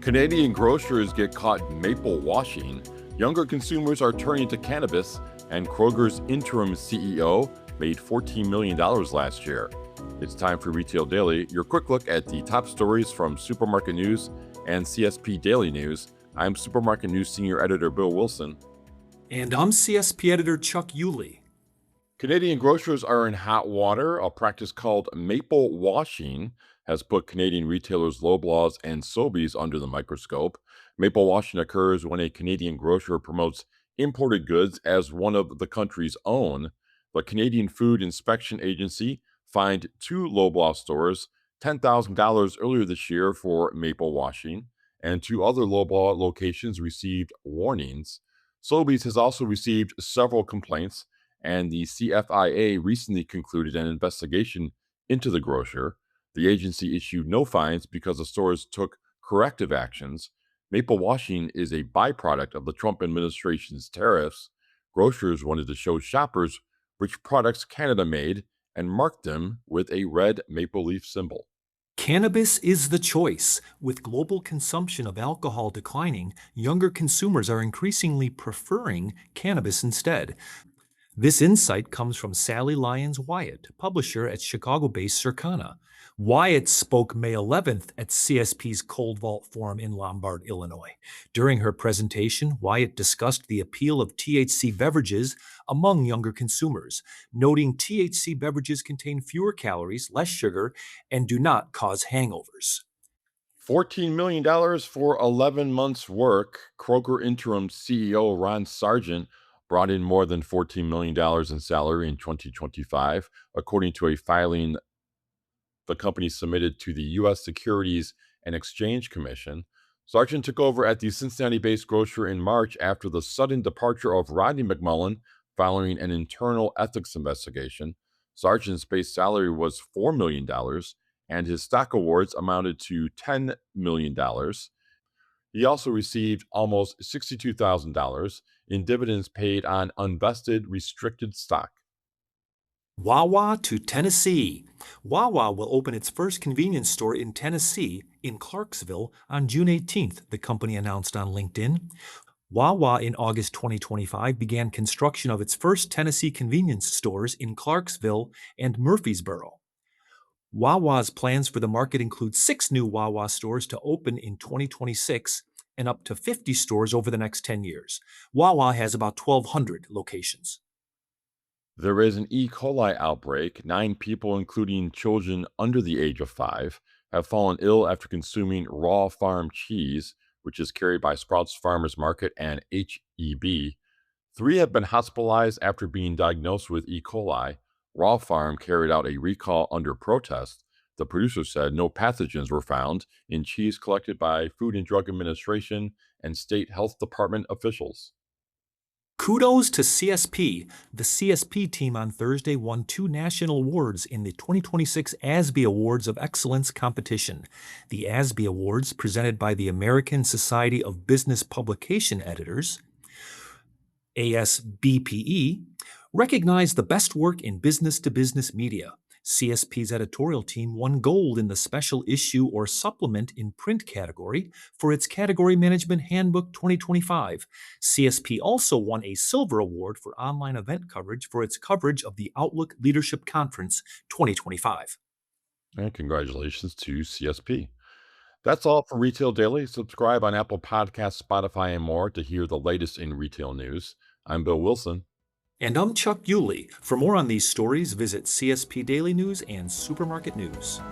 Canadian grocers get caught maple washing, younger consumers are turning to cannabis, and Kroger's interim CEO made $14 million last year. It's time for Retail Daily, your quick look at the top stories from Supermarket News and CSP Daily News. I'm Supermarket News Senior Editor Bill Wilson. And I'm CSP Editor Chuck Yulee. Canadian grocers are in hot water. A practice called maple washing has put Canadian retailers Loblaws and Sobeys under the microscope. Maple washing occurs when a Canadian grocer promotes imported goods as one of the country's own. The Canadian Food Inspection Agency fined two Loblaw stores $10,000 earlier this year for maple washing, and two other Loblaw locations received warnings. Sobeys has also received several complaints, and the CFIA recently concluded an investigation into the grocer. The agency issued no fines because the stores took corrective actions. Maple washing is a byproduct of the Trump administration's tariffs. Grocers wanted to show shoppers which products Canada made and marked them with a red maple leaf symbol. Cannabis is the choice. With global consumption of alcohol declining, younger consumers are increasingly preferring cannabis instead. This insight comes from Sally Lyons Wyatt, publisher at Chicago-based Circana. Wyatt spoke May 11th at CSP's Cold Vault Forum in Lombard, Illinois. During her presentation, Wyatt discussed the appeal of THC beverages among younger consumers, noting THC beverages contain fewer calories, less sugar, and do not cause hangovers. $14 million for 11 months' work. Kroger interim CEO Ron Sargent brought in more than $14 million in salary in 2025, according to a filing the company submitted to the U.S. Securities and Exchange Commission. Sargent took over at the Cincinnati-based grocer in March after the sudden departure of Rodney McMullen following an internal ethics investigation. Sargent's base salary was $4 million, and his stock awards amounted to $10 million. He also received almost $62,000 in dividends paid on unvested restricted stock. Wawa to Tennessee. Wawa will open its first convenience store in Tennessee, in Clarksville, on June 18th, the company announced on LinkedIn. Wawa in August 2025 began construction of its first Tennessee convenience stores in Clarksville and Murfreesboro. Wawa's plans for the market include 6 new Wawa stores to open in 2026 and up to 50 stores over the next 10 years. Wawa has about 1,200 locations. There is an E. coli outbreak. 9 people, including children under the age of 5, have fallen ill after consuming raw farm cheese, which is carried by Sprouts Farmers Market and H-E-B. 3 have been hospitalized after being diagnosed with E. coli. Raw Farm carried out a recall under protest. The producer said no pathogens were found in cheese collected by Food and Drug Administration and state health department officials. Kudos to CSP. The CSP team on Thursday won 2 national awards in the 2026 ASBE Awards of Excellence competition. The ASBE Awards, presented by the American Society of Business Publication Editors, ASBPE, recognize the best work in business-to-business media. CSP's editorial team won gold in the special issue or supplement in print category for its Category Management Handbook 2025. CSP also won a silver award for online event coverage for its coverage of the Outlook Leadership Conference 2025. And congratulations to CSP. That's all for Retail Daily. Subscribe on Apple Podcasts, Spotify, and more to hear the latest in retail news. I'm Bill Wilson. And I'm Chuck Yulee. For more on these stories, visit CSP Daily News and Supermarket News.